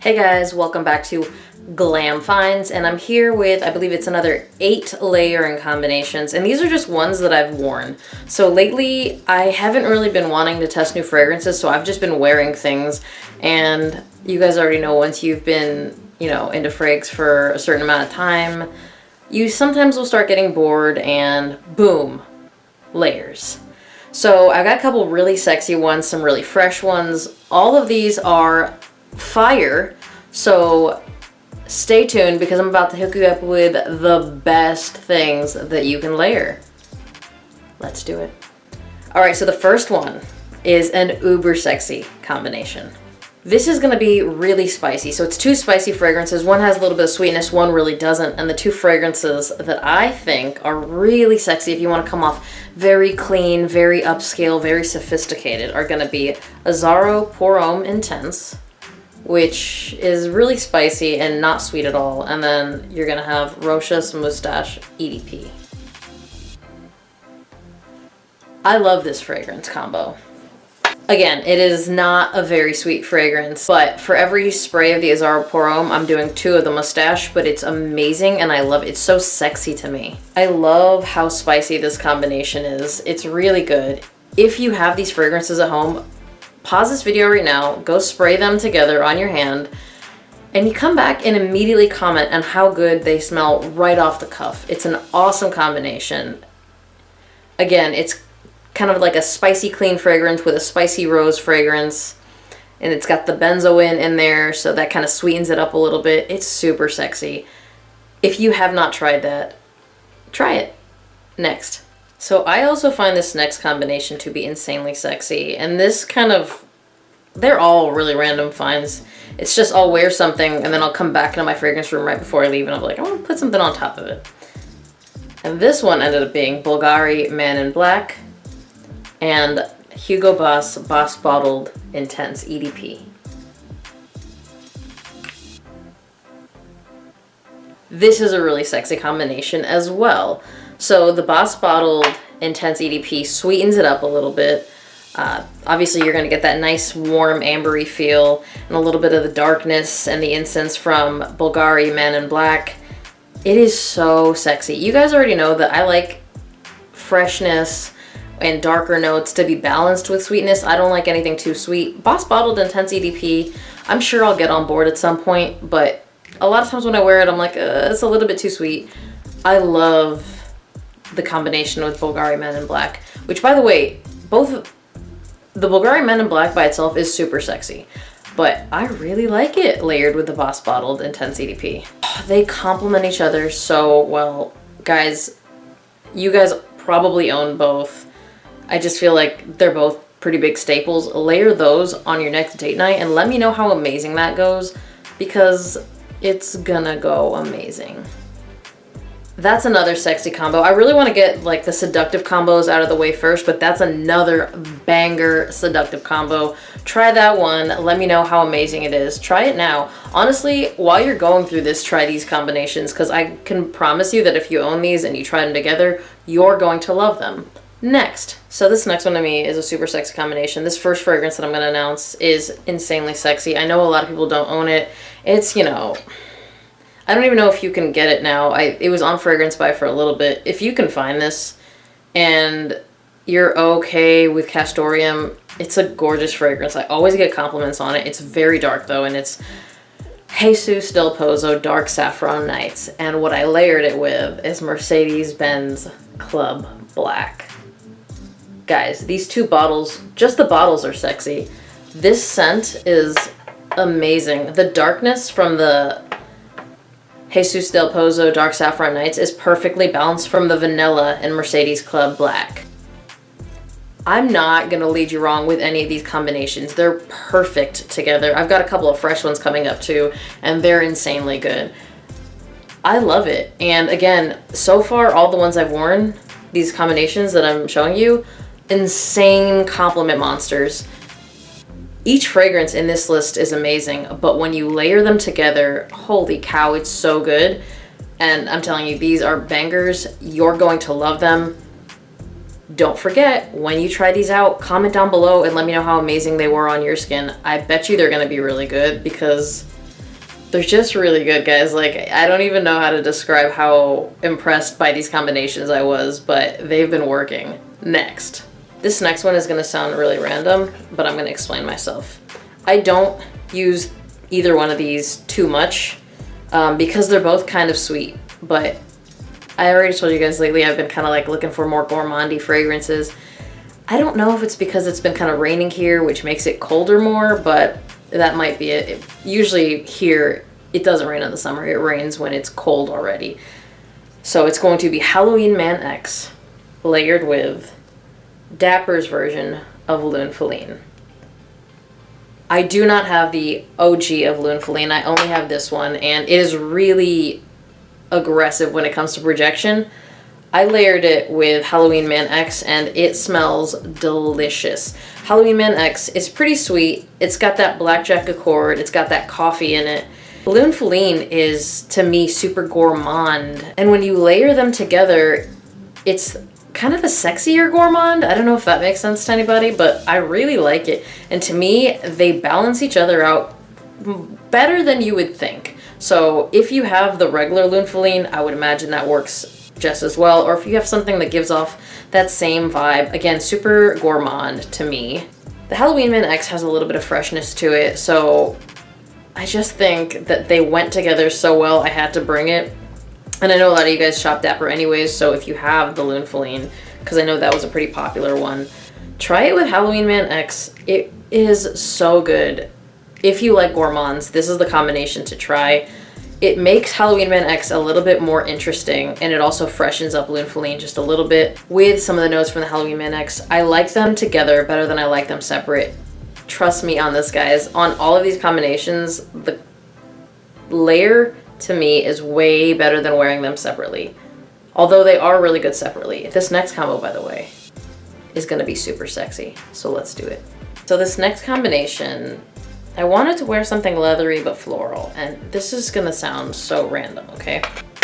Hey guys, welcome back to Glam Finds, and I'm here with, I believe it's another 8 layering combinations, and these are just ones that I've worn. So lately, I haven't really been wanting to test new fragrances, so I've just been wearing things, and you guys already know once you've been, into frags for a certain amount of time, you sometimes will start getting bored, and boom, layers. So I've got a couple really sexy ones, some really fresh ones. All of these are fire, so stay tuned because I'm about to hook you up with the best things that you can layer. Let's do it. All right, so the first one is an uber sexy combination. This is gonna be really spicy. So it's 2 spicy fragrances. One has a little bit of sweetness, one really doesn't. And the 2 fragrances that I think are really sexy if you wanna come off very clean, very upscale, very sophisticated are gonna be Azzaro Pour Homme Intense, which is really spicy and not sweet at all. And then you're gonna have Roche's Moustache EDP. I love this fragrance combo. Again, it is not a very sweet fragrance, but for every spray of the Azzaro Pour Homme, I'm doing 2 of the Moustache, but it's amazing and I love it. It's so sexy to me. I love how spicy this combination is. It's really good. If you have these fragrances at home, pause this video right now, go spray them together on your hand, and you come back and immediately comment on how good they smell right off the cuff. It's an awesome combination. Again, it's kind of like a spicy clean fragrance with a spicy rose fragrance, and it's got the benzoin in there, so that kind of sweetens it up a little bit. It's super sexy. If you have not tried that, try it. Next. So I also find this next combination to be insanely sexy, and this kind of, they're all really random finds. It's just I'll wear something and then I'll come back into my fragrance room right before I leave and I'm like, I want to put something on top of it. And this one ended up being Bulgari Man in Black and Hugo Boss Boss Bottled Intense EDP. This is a really sexy combination as well. So the Boss Bottled Intense EDP sweetens it up a little bit. Obviously you're gonna get that nice warm ambery feel and a little bit of the darkness and the incense from Bulgari Man in Black. It is so sexy. You guys already know that I like freshness and darker notes to be balanced with sweetness. I don't like anything too sweet. Boss Bottled Intense EDP, I'm sure I'll get on board at some point, but a lot of times when I wear it, I'm like, it's a little bit too sweet. I love the combination with Bulgari Men in Black, which by the way, both the Bulgari Men in Black by itself is super sexy, but I really like it layered with the Boss Bottled Intense EDP. They complement each other so well. Guys, you guys probably own both. I just feel like they're both pretty big staples. Layer those on your next date night and let me know how amazing that goes, because it's gonna go amazing. That's another sexy combo. I really want to get like the seductive combos out of the way first, but that's another banger seductive combo. Try that one. Let me know how amazing it is. Try it now. Honestly, while you're going through this, try these combinations, because I can promise you that if you own these and you try them together, you're going to love them. Next. So this next one to me is a super sexy combination. This first fragrance that I'm going to announce is insanely sexy. I know a lot of people don't own it. It's, I don't even know if you can get it now. It was on Fragrance Buy for a little bit. If you can find this and you're okay with Castoreum, it's a gorgeous fragrance. I always get compliments on it. It's very dark though, and it's Jesus Del Pozo Dark Saffron Nights. And what I layered it with is Mercedes-Benz Club Black. Guys, these 2 bottles, just the bottles are sexy. This scent is amazing. The darkness from the Jesus Del Pozo Dark Saffron Nights is perfectly balanced from the vanilla in Mercedes Club Black. I'm not gonna lead you wrong with any of these combinations. They're perfect together. I've got a couple of fresh ones coming up too, and they're insanely good. I love it. And again, so far, all the ones I've worn, these combinations that I'm showing you, insane compliment monsters. Each fragrance in this list is amazing, but when you layer them together, holy cow, it's so good. And I'm telling you, these are bangers. You're going to love them. Don't forget, when you try these out, comment down below and let me know how amazing they were on your skin. I bet you they're going to be really good because They're just really good, guys. Like, I don't even know how to describe how impressed by these combinations I was, but they've been working. Next. This next one is going to sound really random, but I'm going to explain myself. I don't use either one of these too much because they're both kind of sweet, but I already told you guys lately I've been kind of like looking for more gourmandy fragrances. I don't know if it's because it's been kind of raining here, which makes it colder more, but that might be it. Usually here, it doesn't rain in the summer. It rains when it's cold already. So it's going to be Halloween Man X layered with Dapper's version of Lune Feline. I do not have the OG of Lune Feline. I only have this one, and it is really aggressive when it comes to projection. I layered it with Halloween Man X, and it smells delicious. Halloween Man X is pretty sweet. It's got that blackjack accord. It's got that coffee in it. Lune Feline is, to me, super gourmand. And when you layer them together, it's kind of a sexier gourmand. I don't know if that makes sense to anybody, but I really like it. And to me, they balance each other out better than you would think. So if you have the regular Lune Feline, I would imagine that works just as well. Or if you have something that gives off that same vibe, again, super gourmand to me. The Halloween Man X has a little bit of freshness to it, so I just think that they went together so well, I had to bring it. And I know a lot of you guys shop Dapper anyways, so if you have the Lune Feline, because I know that was a pretty popular one, try it with Halloween Man X. It is so good. If you like gourmands, this is the combination to try. It makes Halloween Man X a little bit more interesting, and it also freshens up Lune Feline just a little bit with some of the notes from the Halloween Man X. I like them together better than I like them separate. Trust me on this, guys. On all of these combinations, the layer to me is way better than wearing them separately. Although they are really good separately. This next combo, by the way, is going to be super sexy. So let's do it. So this next combination, I wanted to wear something leathery but floral. And this is going to sound so random, okay?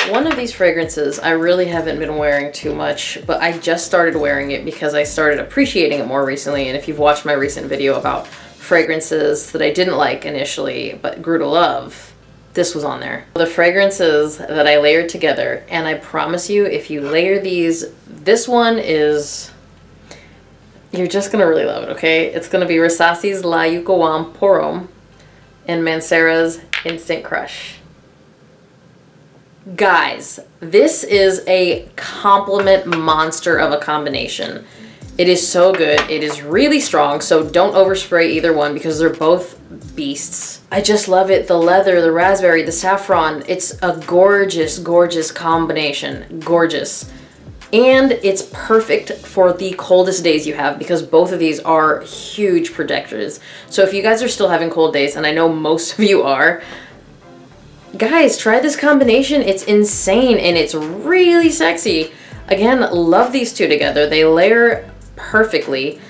One of these fragrances I really haven't been wearing too much, but I just started wearing it because I started appreciating it more recently. And if you've watched my recent video about fragrances that I didn't like initially but grew to love, this was on there. The fragrances that I layered together, and I promise you, if you layer these, this one is, you're just gonna really love it, okay? It's gonna be Rasassi's La Yucawam Porom and Mancera's Instant Crush. Guys, this is a compliment monster of a combination. It is so good. It is really strong, so don't overspray either one because they're both beasts. I just love it. The leather, the raspberry, the saffron. It's a gorgeous, gorgeous combination. Gorgeous. And it's perfect for the coldest days you have because both of these are huge projectors. So if you guys are still having cold days, and I know most of you are, guys, try this combination. It's insane and it's really sexy. Again, love these two together. They layer perfectly.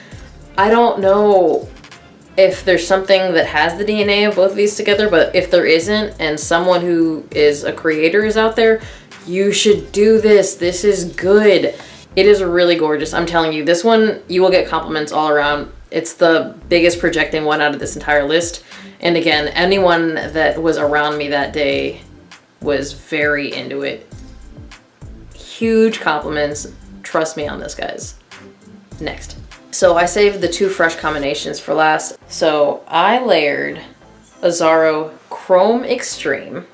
I don't know if there's something that has the DNA of both of these together, but if there isn't, and someone who is a creator is out there, you should do this. This is good. It is really gorgeous. I'm telling you, this one, you will get compliments all around. It's the biggest projecting one out of this entire list. And again, anyone that was around me that day was very into it. Huge compliments. Trust me on this, guys. Next. So I saved the two fresh combinations for last. So I layered Azzaro Chrome Extreme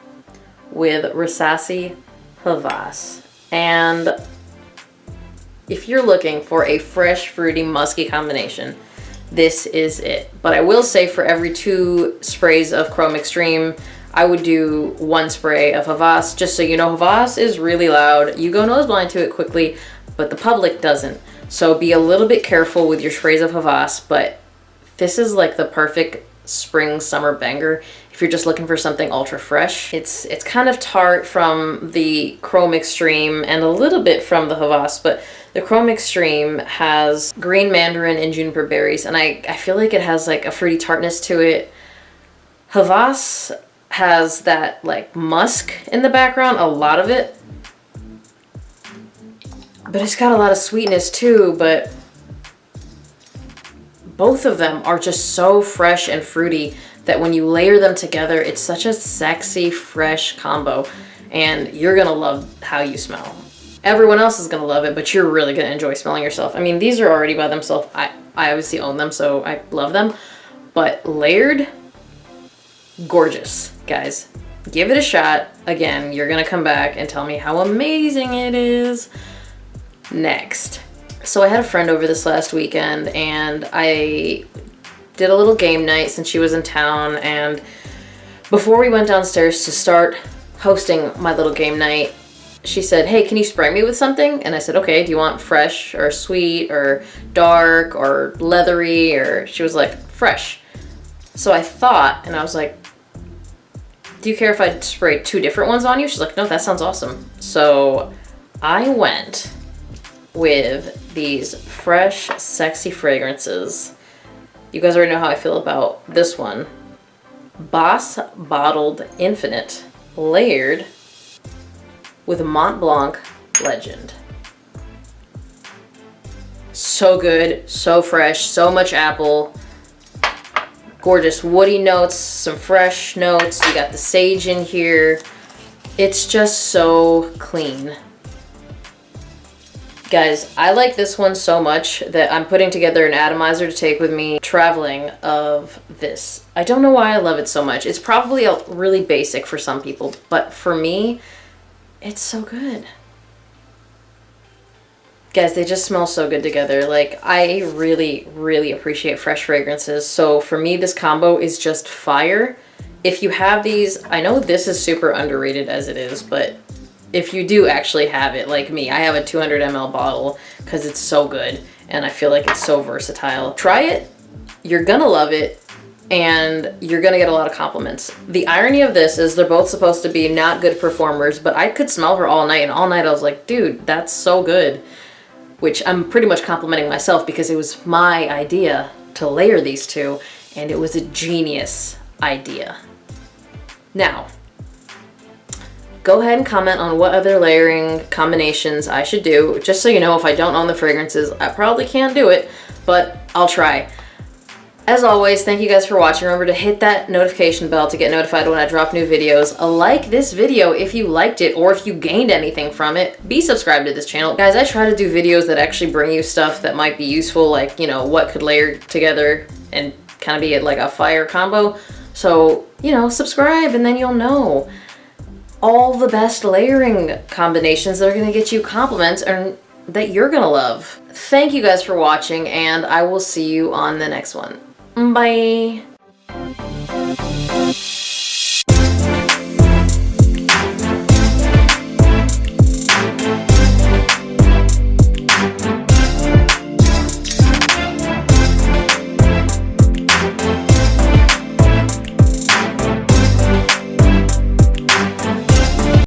with Rasassi Havas. And if you're looking for a fresh, fruity, musky combination, this is it. But I will say for every 2 sprays of Chrome Extreme, I would do 1 spray of Havas. Just so you know, Havas is really loud. You go nose blind to it quickly, but the public doesn't. So be a little bit careful with your sprays of Havas, but this is like the perfect spring summer banger if you're just looking for something ultra fresh. It's kind of tart from the Chrome Extreme and a little bit from the Havas, but the Chrome Extreme has green mandarin and juniper berries, and I feel like it has like a fruity tartness to it. Havas has that like musk in the background, a lot of it. But it's got a lot of sweetness too, but both of them are just so fresh and fruity that when you layer them together, it's such a sexy, fresh combo, and you're gonna love how you smell. Everyone else is gonna love it, but you're really gonna enjoy smelling yourself. I mean, these are already by themselves. I obviously own them, so I love them, but layered, gorgeous, guys. Give it a shot. Again, you're gonna come back and tell me how amazing it is. Next. So I had a friend over this last weekend, and I did a little game night since she was in town, and before we went downstairs to start hosting my little game night, she said, hey, can you spray me with something? And I said, okay, do you want fresh or sweet or dark or leathery? Or she was like, fresh. So I thought, and I was like, do you care if I spray 2 different ones on you? She's like, no, that sounds awesome. So I went with these fresh, sexy fragrances. You guys already know how I feel about this one. Boss Bottled Infinite, layered with Mont Blanc Legend. So good, so fresh, so much apple. Gorgeous woody notes, some fresh notes. You got the sage in here. It's just so clean. Guys, I like this one so much that I'm putting together an atomizer to take with me traveling of this. I don't know why I love it so much. It's probably really basic for some people, but for me, it's so good. Guys, they just smell so good together. Like, I really, really appreciate fresh fragrances. So for me, this combo is just fire. If you have these, I know this is super underrated as it is, but if you do actually have it, like me, I have a 200 ml bottle because it's so good and I feel like it's so versatile. Try it, you're gonna love it, and you're gonna get a lot of compliments. The irony of this is they're both supposed to be not good performers, but I could smell her all night, and all night I was like, dude, that's so good. Which I'm pretty much complimenting myself because it was my idea to layer these 2, and it was a genius idea. Now, go ahead and comment on what other layering combinations I should do. Just so you know, if I don't own the fragrances, I probably can't do it, but I'll try. As always, thank you guys for watching. Remember to hit that notification bell to get notified when I drop new videos. Like this video if you liked it or if you gained anything from it. Be subscribed to this channel. Guys, I try to do videos that actually bring you stuff that might be useful, like, you know, what could layer together and kind of be like a fire combo. So, you know, subscribe and then you'll know all the best layering combinations that are going to get you compliments and that you're going to love. Thank you guys for watching, and I will see you on the next one. Bye.